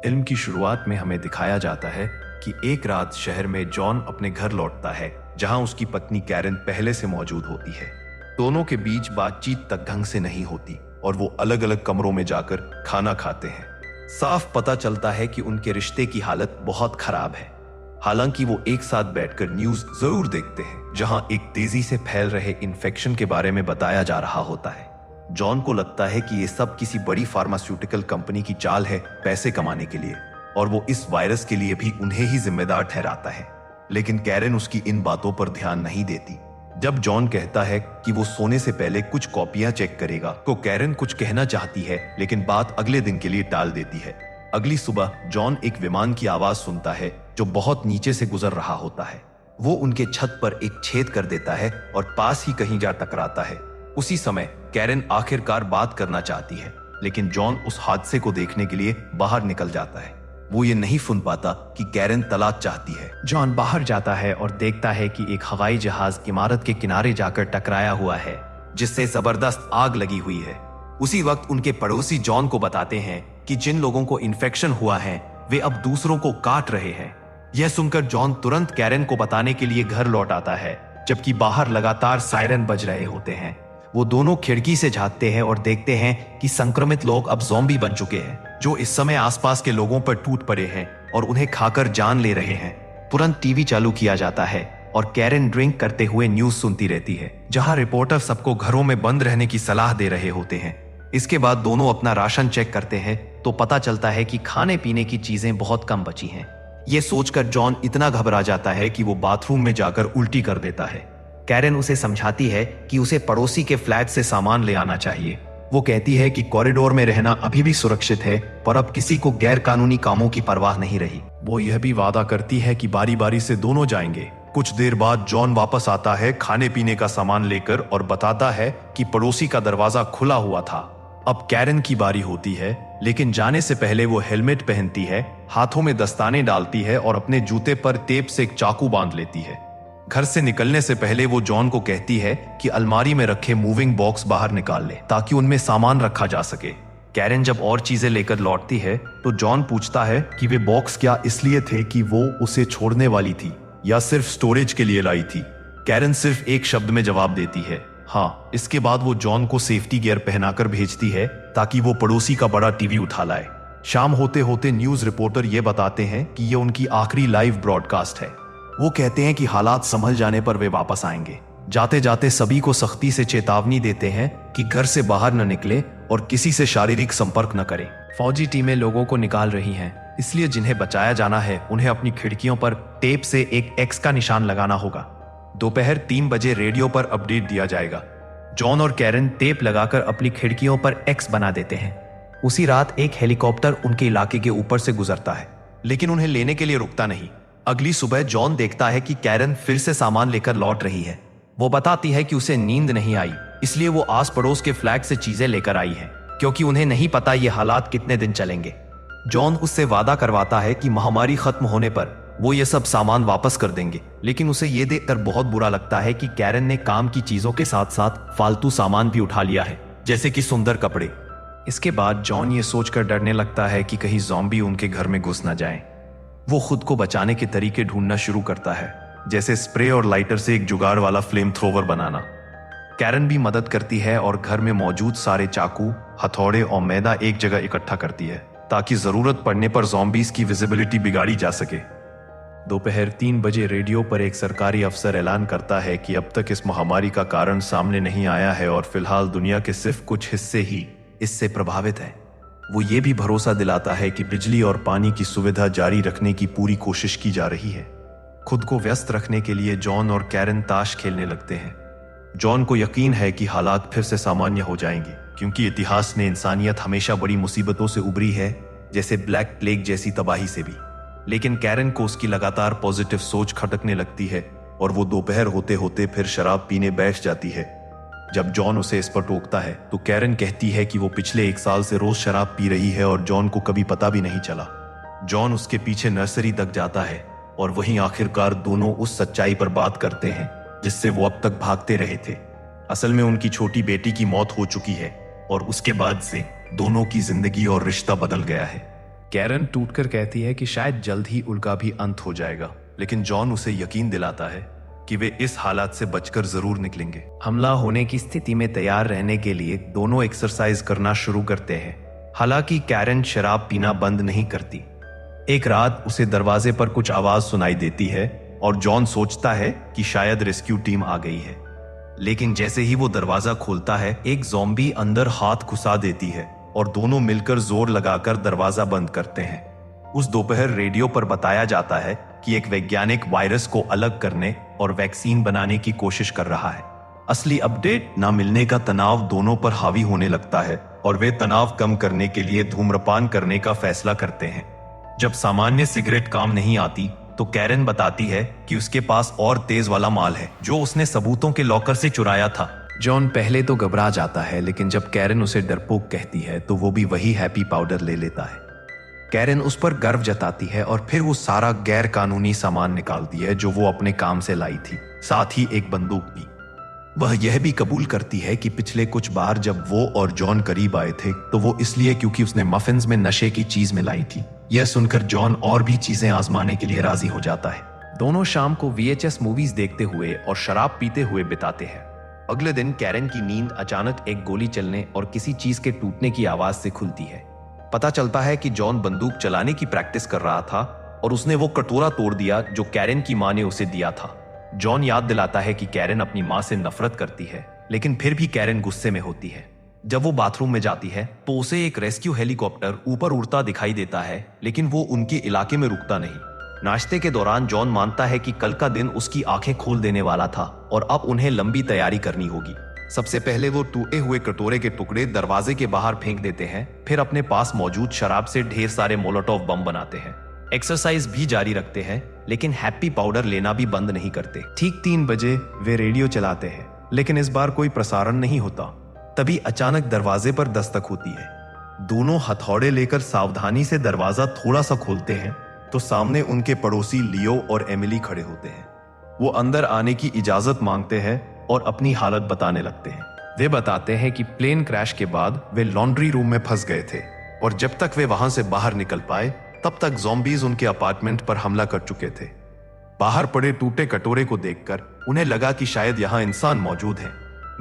Film की शुरुआत में हमें दिखाया जाता है कि एक रात शहर में जॉन अपने घर लौटता है, जहां उसकी पत्नी कैरन पहले से मौजूद होती है। दोनों के बीच बातचीत तक ढंग से नहीं होती और वो अलग अलग कमरों में जाकर खाना खाते हैं। साफ पता चलता है कि उनके रिश्ते की हालत बहुत खराब है। हालांकि वो एक साथ बैठकर न्यूज जरूर देखते हैं, जहां एक तेजी से फैल रहे इन्फेक्शन के बारे में बताया जा रहा होता है। जॉन को लगता है कि ये सब किसी बड़ी फार्मास्यूटिकल कंपनी की चाल है पैसे कमाने के लिए, और वो इस वायरस के लिए भी उन्हें ही जिम्मेदार ठहराता है। लेकिन कैरन उसकी इन बातों पर ध्यान नहीं देती। जब जॉन कहता है कि वो सोने से पहले कुछ कॉपियां चेक करेगा, तो कैरन कुछ कहना चाहती है, लेकिन बात अगले दिन के लिए टाल देती है। अगली सुबह जॉन एक विमान की आवाज सुनता है जो बहुत नीचे से गुजर रहा होता है। वो उनके छत पर एक छेद कर देता है और पास ही कहीं जा टकराता है। उसी समय कैरन आखिरकार बात करना चाहती है, लेकिन जॉन उस हादसे को देखने के लिए बाहर निकल जाता है। वो ये नहीं सुन पाता कि कैरन तलाक चाहती है। जॉन बाहर जाता है और देखता है कि एक हवाई जहाज इमारत के किनारे जाकर टकराया हुआ है, जिससे जबरदस्त आग लगी हुई है। उसी वक्त उनके पड़ोसी जॉन को बताते हैं कि जिन लोगों को इन्फेक्शन हुआ है वे अब दूसरों को काट रहे हैं। यह सुनकर जॉन तुरंत कैरन को बताने के लिए घर लौट आता है, जबकि बाहर लगातार सायरन बज रहे होते हैं। वो दोनों खिड़की से झांकते हैं और देखते हैं कि संक्रमित लोग अब ज़ॉम्बी बन चुके हैं, जो इस समय आसपास के लोगों पर टूट पड़े हैं और उन्हें खाकर जान ले रहे हैं। तुरंत टीवी चालू किया जाता है और कैरन ड्रिंक करते हुए न्यूज सुनती रहती है, जहां रिपोर्टर सबको घरों में बंद रहने की सलाह दे रहे होते हैं। इसके बाद दोनों अपना राशन चेक करते हैं तो पता चलता है कि खाने पीने की चीजें बहुत कम बची हैं। ये सोचकर जॉन इतना घबरा जाता है कि वो बाथरूम में जाकर उल्टी कर देता है। कैरन उसे समझाती है कि उसे पड़ोसी के फ्लैट से सामान ले आना चाहिए। वो कहती है कि कॉरिडोर में रहना अभी भी सुरक्षित है, पर अब किसी को गैर कानूनी कामों की परवाह नहीं रही। वो यह भी वादा करती है कि बारी बारी से दोनों जाएंगे। कुछ देर बाद जॉन वापस आता है खाने पीने का सामान लेकर और बताता है कि पड़ोसी का दरवाजा खुला हुआ था। अब कैरन की बारी होती है, लेकिन जाने से पहले वो हेलमेट पहनती है, हाथों में दस्ताने डालती है और अपने जूते पर टेप से एक चाकू बांध लेती है। घर से निकलने से पहले वो जॉन को कहती है कि अलमारी में रखे मूविंग बॉक्स बाहर निकाल ले, ताकि उनमें सामान रखा जा सके। कैरन जब और चीजें लेकर लौटती है तो जॉन पूछता है कि वे बॉक्स क्या इसलिए थे कि वो उसे छोड़ने वाली थी या सिर्फ स्टोरेज के लिए लाई थी। कैरन सिर्फ एक शब्द में जवाब देती है, हाँ। इसके बाद वो जॉन को सेफ्टी गियर पहनाकर भेजती है ताकि वो पड़ोसी का बड़ा टीवी उठा लाए। शाम होते होते न्यूज रिपोर्टर ये बताते हैं कि ये उनकी आखिरी लाइव ब्रॉडकास्ट है। वो कहते हैं कि हालात संभल जाने पर वे वापस आएंगे। जाते जाते सभी को सख्ती से चेतावनी देते हैं कि घर से बाहर न निकले और किसी से शारीरिक संपर्क न करें। फौजी टीमें लोगों को निकाल रही हैं, इसलिए जिन्हें बचाया जाना है उन्हें अपनी खिड़कियों पर टेप से एक एक्स का निशान लगाना होगा। दोपहर 3 बजे रेडियो पर अपडेट दिया जाएगा। जॉन और कैरन टेप लगाकर अपनी खिड़कियों पर एक्स बना देते हैं। उसी रात एक हेलीकॉप्टर उनके इलाके के ऊपर से गुजरता है, लेकिन उन्हें लेने के लिए रुकता नहीं। अगली सुबह जॉन देखता है कि कैरन फिर से सामान लेकर लौट रही है। वो बताती है कि उसे नींद नहीं आई, इसलिए वो आस पड़ोस के फ्लैट से चीजें लेकर आई है, क्योंकि उन्हें नहीं पता ये हालात कितने दिन चलेंगे। जॉन उससे वादा करवाता है कि महामारी खत्म होने पर वो ये सब सामान वापस कर देंगे, लेकिन उसे ये देखकर बहुत बुरा लगता है कि कैरन ने काम की चीजों के साथ साथ फालतू सामान भी उठा लिया है, जैसे कि सुंदर कपड़े। इसके बाद जॉन ये सोचकर डरने लगता है कि कहीं ज़ॉम्बी उनके घर में घुस न जाएं। वो खुद को बचाने के तरीके ढूंढना शुरू करता है, जैसे स्प्रे और लाइटर से एक जुगाड़ वाला फ्लेम थ्रोवर बनाना। कैरन भी मदद करती है और घर में मौजूद सारे चाकू, हथौड़े और मैदा एक जगह इकट्ठा करती है, ताकि जरूरत पड़ने पर ज़ॉम्बीज की विजिबिलिटी बिगाड़ी जा सके। दोपहर 3 बजे रेडियो पर एक सरकारी अफसर ऐलान करता है कि अब तक इस महामारी का कारण सामने नहीं आया है और फिलहाल दुनिया के सिर्फ कुछ हिस्से ही इससे प्रभावित हैं। वो ये भी भरोसा दिलाता है कि बिजली और पानी की सुविधा जारी रखने की पूरी कोशिश की जा रही है। खुद को व्यस्त रखने के लिए जॉन और कैरन ताश खेलने लगते हैं। जॉन को यकीन है कि हालात फिर से सामान्य हो जाएंगे, क्योंकि इतिहास ने इंसानियत हमेशा बड़ी मुसीबतों से उबरी है, जैसे ब्लैक प्लेग जैसी तबाही से भी। लेकिन कैरन को उसकी लगातार पॉजिटिव सोच खटकने लगती है और वो दोपहर होते होते फिर शराब पीने बैठ जाती है। जब जॉन उसे इस पर टोकता है तो कैरन कहती है कि वो पिछले 1 साल से रोज शराब पी रही है और जॉन को कभी पता भी नहीं चला। जॉन उसके पीछे नर्सरी तक जाता है और वहीं आखिरकार दोनों उस सच्चाई पर बात करते हैं जिससे वो अब तक भागते रहे थे। असल में उनकी छोटी बेटी की मौत हो चुकी है और उसके बाद से दोनों की जिंदगी और रिश्ता बदल गया है। कैरन टूटकर कहती है कि शायद जल्द ही उनका भी अंत हो जाएगा, लेकिन जॉन उसे यकीन दिलाता है कि वे इस हालात से बचकर जरूर निकलेंगे। हमला होने की स्थिति में तैयार रहने के लिए दोनों एक्सरसाइज करना शुरू करते हैं। हालांकि कैरन शराब पीना बंद नहीं करती। एक रात उसे दरवाजे पर कुछ आवाज सुनाई देती है और जॉन सोचता है कि शायद रेस्क्यू टीम आ गई है, लेकिन जैसे ही वो दरवाजा खोलता है एक ज़ॉम्बी अंदर हाथ घुसा देती है और दोनों मिलकर जोर लगाकर दरवाजा बंद करते हैं। उस दोपहर रेडियो पर बताया जाता है कि एक वैज्ञानिक वायरस को अलग करने और वैक्सीन बनाने की कोशिश कर रहा है। असली अपडेट न मिलने का तनाव दोनों पर हावी होने लगता है और वे तनाव कम करने के लिए धूम्रपान करने का फैसला करते हैं। जब सामान्य सिगरेट काम नहीं आती तो कैरन बताती है कि उसके पास और तेज वाला माल है जो उसने सबूतों के लॉकर से चुराया था। जॉन पहले तो घबरा जाता है, लेकिन जब कैरन उसे डरपोक कहती है तो वो भी वही हैप्पी पाउडर ले लेता है। कैरन उस पर गर्व जताती है और फिर वो सारा गैर कानूनी सामान निकालती है जो वो अपने काम से लाई थी, साथ ही एक बंदूक भी। वह यह भी कबूल करती है कि पिछले कुछ बार जब वो और जॉन करीब आए थे तो वो इसलिए क्योंकि उसने मफिन्स में नशे की चीज मिलाई थी। यह सुनकर जॉन और भी चीजें आजमाने के लिए राजी हो जाता है। दोनों शाम को VHS मूवीज देखते हुए और शराब पीते हुए बिताते हैं। अगले दिन कैरन की नींद अचानक एक गोली चलने और किसी चीज के टूटने की आवाज से खुलती है। पता चलता है कि जॉन बंदूक चलाने की प्रैक्टिस कर रहा था और उसने वो कटोरा तोड़ दिया जो कैरन की मां ने उसे दिया था। जॉन याद दिलाता है कि कैरन अपनी मां से नफरत करती है, लेकिन फिर भी कैरन गुस्से में होती है। जब वो बाथरूम में जाती है तो उसे एक रेस्क्यू हेलीकॉप्टर ऊपर उड़ता दिखाई देता है, लेकिन वो उनके इलाके में रुकता नहीं। नाश्ते के दौरान जॉन मानता है कि कल का दिन उसकी आंखें खोल देने वाला था और अब उन्हें लंबी तैयारी करनी होगी। सबसे पहले वो टूटे हुए कटोरे के टुकड़े दरवाजे के बाहर फेंक देते हैं, फिर अपने पास मौजूद शराब से ढेर सारे मोलोटोव बम बनाते हैं। एक्सरसाइज भी जारी रखते हैं, लेकिन हैप्पी पाउडर लेना भी बंद नहीं करते। ठीक 3 बजे वे रेडियो चलाते हैं, लेकिन इस बार कोई प्रसारण नहीं होता। तभी अचानक दरवाजे पर दस्तक होती है। दोनों हथौड़े लेकर सावधानी से दरवाजा थोड़ा सा खोलते हैं तो सामने उनके पड़ोसी लियो और एमिली खड़े होते हैं। वो अंदर आने की इजाजत मांगते हैं और अपनी हालत बताने लगते हैं। वे बताते हैं कि प्लेन क्रैश के बाद वे लॉन्ड्री रूम में फंस गए थे और जब तक वे वहां से बाहर निकल पाए तब तक ज़ॉम्बीज उनके अपार्टमेंट पर हमला कर चुके थे। बाहर पड़े टूटे कटोरे को देखकर उन्हें लगा कि शायद यहाँ इंसान मौजूद हैं।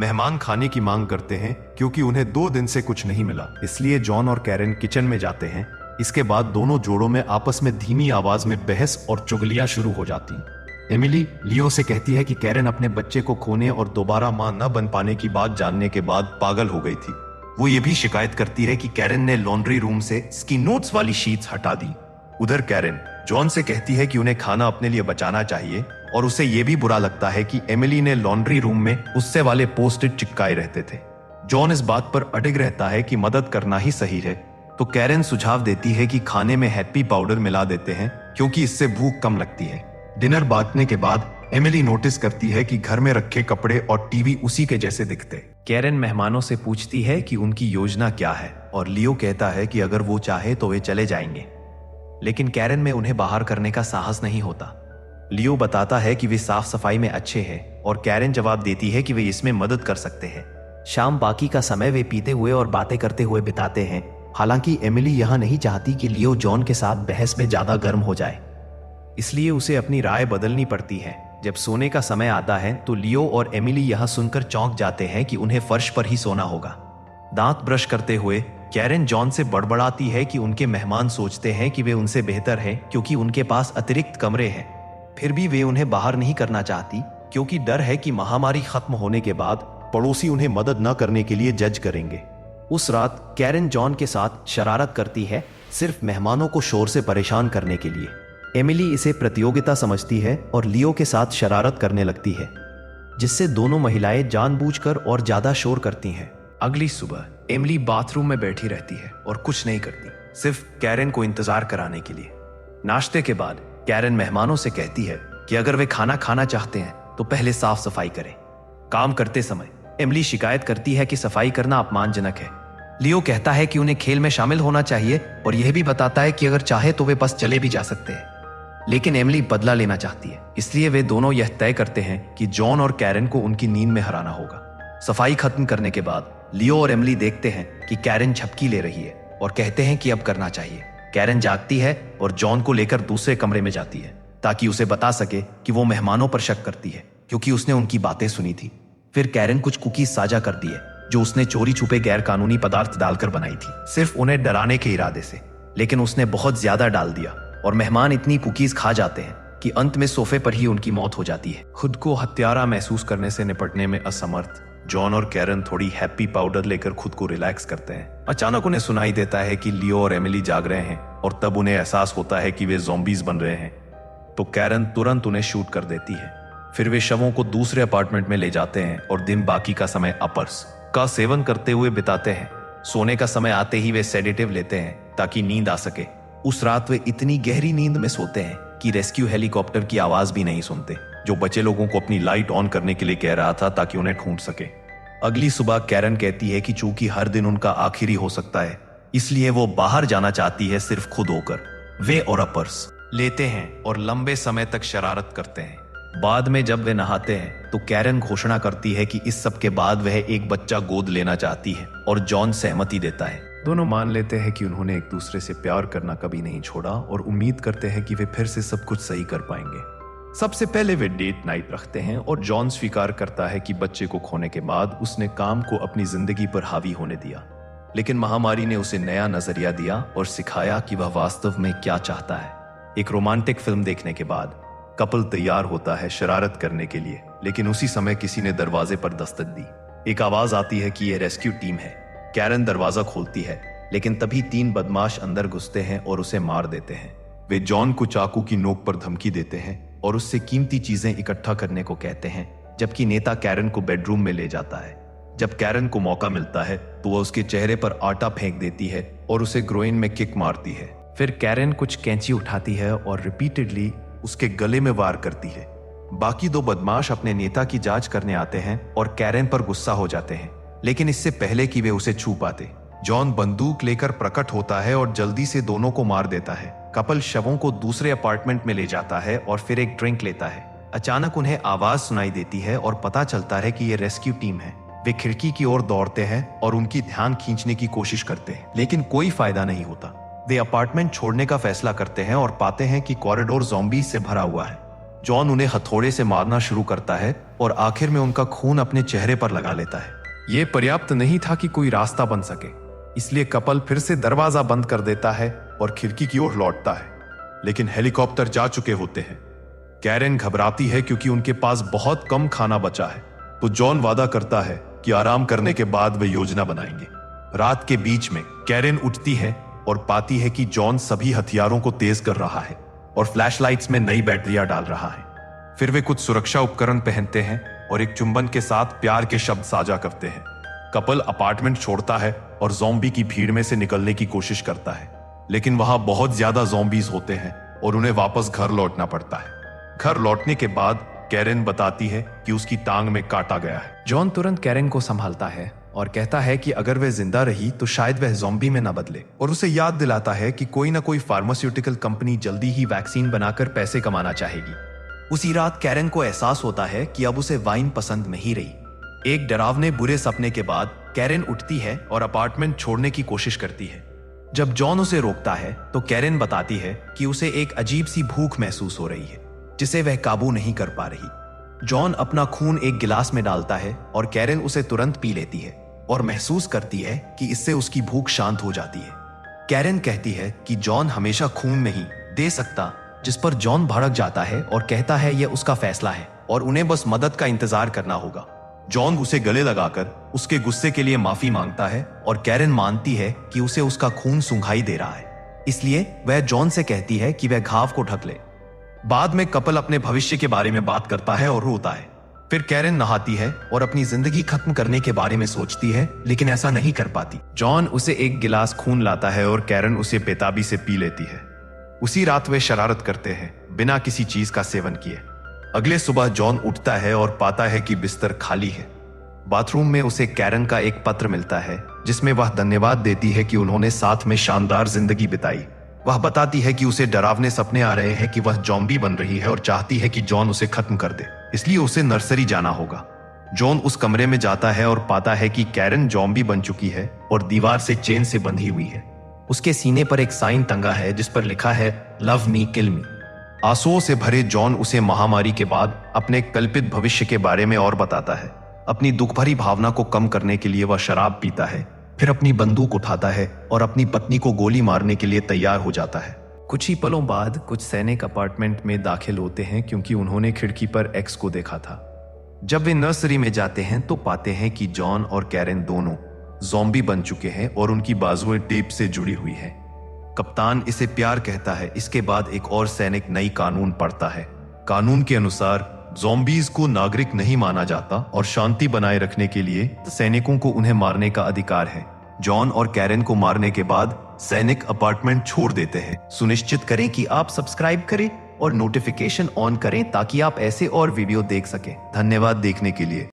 मेहमान खाने की मांग करते हैं क्योंकि उन्हें 2 दिन से कुछ नहीं मिला, इसलिए जॉन और कैरन किचन में जाते हैं। इसके बाद दोनों जोड़ों में आपस में धीमी आवाज में बहस और चुगलियां शुरू हो जाती। एमिली लियो से कहती है कि कैरन अपने बच्चे को खोने और दोबारा मां न बन पाने की बात जानने के बाद पागल हो गई थी। वो ये भी शिकायत करती है कि कैरन ने लॉन्ड्री रूम से उसकी नोट्स वाली शीट्स हटा दी। उधर कैरन जॉन से कहती है कि उन्हें खाना अपने लिए बचाना चाहिए और उसे ये भी बुरा लगता है कि एमिली ने लॉन्ड्री रूम में उससे वाले पोस्ट-इट चिपकाए रहते थे। जॉन इस बात पर अडिग रहता है कि मदद करना ही सही है, तो कैरन सुझाव देती है कि खाने में हैप्पी पाउडर मिला देते हैं क्योंकि इससे भूख कम लगती है। डिनर बांटने के बाद एमिली नोटिस करती है कि घर में रखे कपड़े और टीवी उसी के जैसे दिखते। कैरन मेहमानों से पूछती है कि उनकी योजना क्या है और लियो कहता है कि अगर वो चाहे तो वे चले जाएंगे, लेकिन कैरन में उन्हें बाहर करने का साहस नहीं होता। लियो बताता है कि वे साफ सफाई में अच्छे हैं और कैरन जवाब देती है कि वे इसमें मदद कर सकते हैं। शाम बाकी का समय वे पीते हुए और बातें करते हुए बिताते हैं। हालांकि एमिली यहां नहीं चाहती कि लियो जॉन के साथ बहस में ज्यादा गर्म हो जाए, इसलिए उसे अपनी राय बदलनी पड़ती है। जब सोने का समय आता है तो लियो और एमिली यह सुनकर चौंक जाते हैं कि उन्हें फर्श पर ही सोना होगा। दांत ब्रश करते हुए कैरन जॉन से बड़बड़ाती है कि उनके मेहमान सोचते हैं कि वे उनसे बेहतर हैं क्योंकि उनके पास अतिरिक्त कमरे हैं। फिर भी वे उन्हें बाहर नहीं करना चाहती क्योंकि डर है कि महामारी खत्म होने के बाद पड़ोसी उन्हें मदद न करने के लिए जज करेंगे। उस रात कैरन जॉन के साथ शरारत करती है, सिर्फ मेहमानों को शोर से परेशान करने के लिए। एमिली इसे प्रतियोगिता समझती है और लियो के साथ शरारत करने लगती है, जिससे दोनों महिलाएं जानबूझकर और ज्यादा शोर करती हैं। अगली सुबह एमिली बाथरूम में बैठी रहती है और कुछ नहीं करती, सिर्फ कैरन को इंतजार कराने के लिए। नाश्ते के बाद कैरन मेहमानों से कहती है कि अगर वे खाना खाना चाहते हैं तो पहले साफ सफाई करें। काम करते समय एमिली शिकायत करती है कि सफाई करना अपमानजनक है। लियो कहता है कि उन्हें खेल में शामिल होना चाहिए और यह भी बताता है कि अगर चाहे तो वे बस चले भी जा सकते हैं, लेकिन एमिली बदला लेना चाहती है, इसलिए वे दोनों यह तय करते हैं कि जॉन और कैरन को उनकी नींद में हराना होगा। सफाई खत्म करने के बाद लियो और एमिली देखते हैं कि कैरन झपकी ले रही है और कहते हैं कि अब करना चाहिए। कैरन जागती है और जॉन को लेकर दूसरे कमरे में जाती है ताकि उसे बता सके कि वो मेहमानों पर शक करती है क्योंकि उसने उनकी बातें सुनी थी। फिर कैरन कुछ कुकीज साझा करती है जो उसने चोरी छुपे गैर कानूनी पदार्थ डालकर बनाई थी, सिर्फ उन्हें डराने के इरादे से। लेकिन उसने बहुत ज्यादा डाल दिया और मेहमान इतनी कुकीज खा जाते हैं कि अंत में सोफे पर ही उनकी मौत हो जाती है। खुद को हत्यारा महसूस करने से निपटने में असमर्थ जॉन और कैरन थोड़ी हैप्पी पाउडर लेकर खुद को रिलैक्स करते हैं। अचानक उन्हें सुनाई देता है कि लियो और एमिली जाग रहे हैं और तब उन्हें एहसास होता है कि वे ज़ॉम्बीज बन रहे हैं। तो कैरन तुरंत उन्हें शूट कर देती है। फिर वे शवों को दूसरे अपार्टमेंट में ले जाते हैं और दिन बाकी का समय अपर्स का सेवन करते हुए बिताते हैं। सोने का समय आते ही वे सेडेटिव लेते हैं ताकि नींद आ सके। उस रात वे इतनी गहरी नींद में सोते हैं कि रेस्क्यू हेलीकॉप्टर की आवाज भी नहीं सुनते, जो बचे लोगों को अपनी लाइट ऑन करने के लिए कह रहा था ताकि उन्हें ढूंढ सके। अगली सुबह कैरन कहती है कि चूंकि हर दिन उनका आखिरी हो सकता है, इसलिए वो बाहर जाना चाहती है सिर्फ खुद होकर। वे और अपर्स लेते हैं और लंबे समय तक शरारत करते हैं। बाद में जब वे नहाते हैं तो कैरन घोषणा करती है कि इस सब के बाद वह एक बच्चा गोद लेना चाहती है और जॉन सहमति देता है। दोनों मान लेते हैं कि उन्होंने एक दूसरे से प्यार करना कभी नहीं छोड़ा और उम्मीद करते हैं कि वे फिर से सब कुछ सही कर पाएंगे। सबसे पहले वे डेट नाइट रखते हैं और जॉन स्वीकार करता है कि बच्चे को खोने के बाद उसने काम को अपनी जिंदगी पर हावी होने दिया, लेकिन महामारी ने उसे नया नजरिया दिया और सिखाया कि वह वास्तव में क्या चाहता है। एक रोमांटिक फिल्म देखने के बाद कपल तैयार होता है शरारत करने के लिए, लेकिन उसी समय किसी ने दरवाजे पर दस्तक दी। एक आवाज आती है कि यह रेस्क्यू टीम है। कैरन दरवाजा खोलती है, लेकिन तभी 3 बदमाश अंदर घुसते हैं और उसे मार देते हैं। वे जॉन को चाकू की नोक पर धमकी देते हैं और उससे कीमती चीजें इकट्ठा करने को कहते हैं, जबकि नेता कैरन को बेडरूम में ले जाता है। जब कैरन को मौका मिलता है तो वह उसके चेहरे पर आटा फेंक देती है और उसे ग्रोइन में किक मारती है। फिर कैरन कुछ कैंची उठाती है और रिपीटेडली उसके गले में वार करती है। बाकी 2 बदमाश अपने नेता की जांच करने आते हैं और कैरन पर गुस्सा हो जाते हैं, लेकिन इससे पहले कि वे उसे छू पाते, जॉन बंदूक लेकर प्रकट होता है और जल्दी से दोनों को मार देता है। कपल शवों को दूसरे अपार्टमेंट में ले जाता है और फिर एक ड्रिंक लेता है। अचानक उन्हें आवाज सुनाई देती है और पता चलता है कि यह रेस्क्यू टीम है। वे खिड़की की ओर दौड़ते हैं और उनकी ध्यान खींचने की कोशिश करते हैं, लेकिन कोई फायदा नहीं होता। वे अपार्टमेंट छोड़ने का फैसला करते हैं और पाते हैं कि कॉरिडोर ज़ॉम्बीज से भरा हुआ है। जॉन उन्हें हथौड़े से मारना शुरू करता है और आखिर में उनका खून अपने चेहरे पर लगा लेता है। यह पर्याप्त नहीं था कि कोई रास्ता बन सके, इसलिए कपल फिर से दरवाजा बंद कर देता है और खिड़की की ओर लौटता है, लेकिन हेलीकॉप्टर जा चुके होते हैं। कैरन घबराती है क्योंकि उनके पास बहुत कम खाना बचा है, तो जॉन वादा करता है कि आराम करने के बाद वे योजना बनाएंगे। रात के बीच में कैरन उठती है और पाती है कि जॉन सभी हथियारों को तेज कर रहा है और फ्लैशलाइट्स में नई बैटरियां डाल रहा है। फिर वे कुछ सुरक्षा उपकरण पहनते हैं और एक चुंबन के साथ प्यार के शब्द साझा करते हैं। कपल अपार्टमेंट छोड़ता है और ज़ॉम्बी की भीड़ में से निकलने की कोशिश करता है, लेकिन वहां बहुत ज्यादा ज़ॉम्बीज होते हैं और उन्हें वापस घर लौटना पड़ता है। घर लौटने के बाद कैरन बताती है कि उसकी टांग में काटा गया है। जॉन तुरंत कैरन को संभालता है और कहता है कि अगर वह जिंदा रही तो शायद वह ज़ॉम्बी में न बदले, और उसे याद दिलाता है कि कोई ना कोई फार्मास्यूटिकल कंपनी जल्दी ही वैक्सीन बनाकर पैसे कमाना चाहेगी। उसी रात कैरन को एहसास होता है कि अब उसे वाइन पसंद नहीं रही। एक डरावने बुरे सपने के बाद कैरन उठती है और अपार्टमेंट छोड़ने की कोशिश करती है। जब जॉन उसे रोकता है तो कैरन बताती है कि उसे एक अजीब सी भूख महसूस हो रही है जिसे वह काबू नहीं कर पा रही। जॉन अपना खून एक गिलास में डालता है और कैरन उसे तुरंत पी लेती है और महसूस करती है कि इससे उसकी भूख शांत हो जाती है। कैरन कहती है कि जॉन हमेशा खून नहीं दे सकता, जिस पर जॉन भड़क जाता है और कहता है यह उसका फैसला है और उन्हें बस मदद का इंतजार करना होगा। जॉन उसे गले लगाकर उसके गुस्से के लिए माफी मांगता है और कैरन मानती है कि उसे उसका खून सुंघाई दे रहा है, इसलिए वह जॉन से कहती है कि वह घाव को ढक ले। बाद में कपल अपने भविष्य के बारे में बात करता है और रोता है। फिर कैरन नहाती है और अपनी जिंदगी खत्म करने के बारे में सोचती है, लेकिन ऐसा नहीं कर पाती। जॉन उसे एक गिलास खून लाता है और कैरन उसे बेताबी से पी लेती है। उसी रात वे शरारत करते हैं बिना किसी चीज का सेवन किए। अगले सुबह जॉन उठता है और पाता है कि बिस्तर खाली है। बाथरूम में उसे कैरन का एक पत्र मिलता है जिसमें वह धन्यवाद देती है कि उन्होंने साथ में शानदार जिंदगी बिताई। वह बताती है कि उसे डरावने सपने आ रहे हैं कि वह ज़ॉम्बी बन रही है और चाहती है कि जॉन उसे खत्म कर दे, इसलिए उसे नर्सरी जाना होगा। जॉन उस कमरे में जाता है और पाता है कि कैरन ज़ॉम्बी बन चुकी है और दीवार से चेन से बंधी हुई है। उसके सीने पर एक साइन टंगा है जिस पर लिखा है लव मी किल मी। आंसुओं से भरे जॉन उसे महामारी के बाद अपने कल्पित भविष्य के बारे में और बताता है। अपनी दुख भरी भावना को कम करने के लिए वह शराब पीता है, फिर अपनी बंदूक उठाता है और अपनी पत्नी को गोली मारने के लिए तैयार हो जाता है। कुछ ही पलों बाद कुछ सैनिक अपार्टमेंट में दाखिल होते हैं क्योंकि उन्होंने खिड़की पर एक्स को देखा था। जब वे नर्सरी में जाते हैं तो पाते हैं कि जॉन और कैरेन दोनों ज़ॉम्बी बन चुके हैं और उनकी बाजुएं टेप से जुड़ी हुई हैं। कप्तान इसे प्यार कहता है। इसके बाद एक और सैनिक नई कानून पढ़ता है। कानून के अनुसार ज़ॉम्बीज को नागरिक नहीं माना जाता और शांति बनाए रखने के लिए सैनिकों को उन्हें मारने का अधिकार है। जॉन और कैरेन को मारने के बाद सैनिक अपार्टमेंट छोड़ देते हैं। सुनिश्चित करें कि आप सब्सक्राइब करें और नोटिफिकेशन ऑन करें ताकि आप ऐसे और वीडियो देख सकें। धन्यवाद देखने के लिए।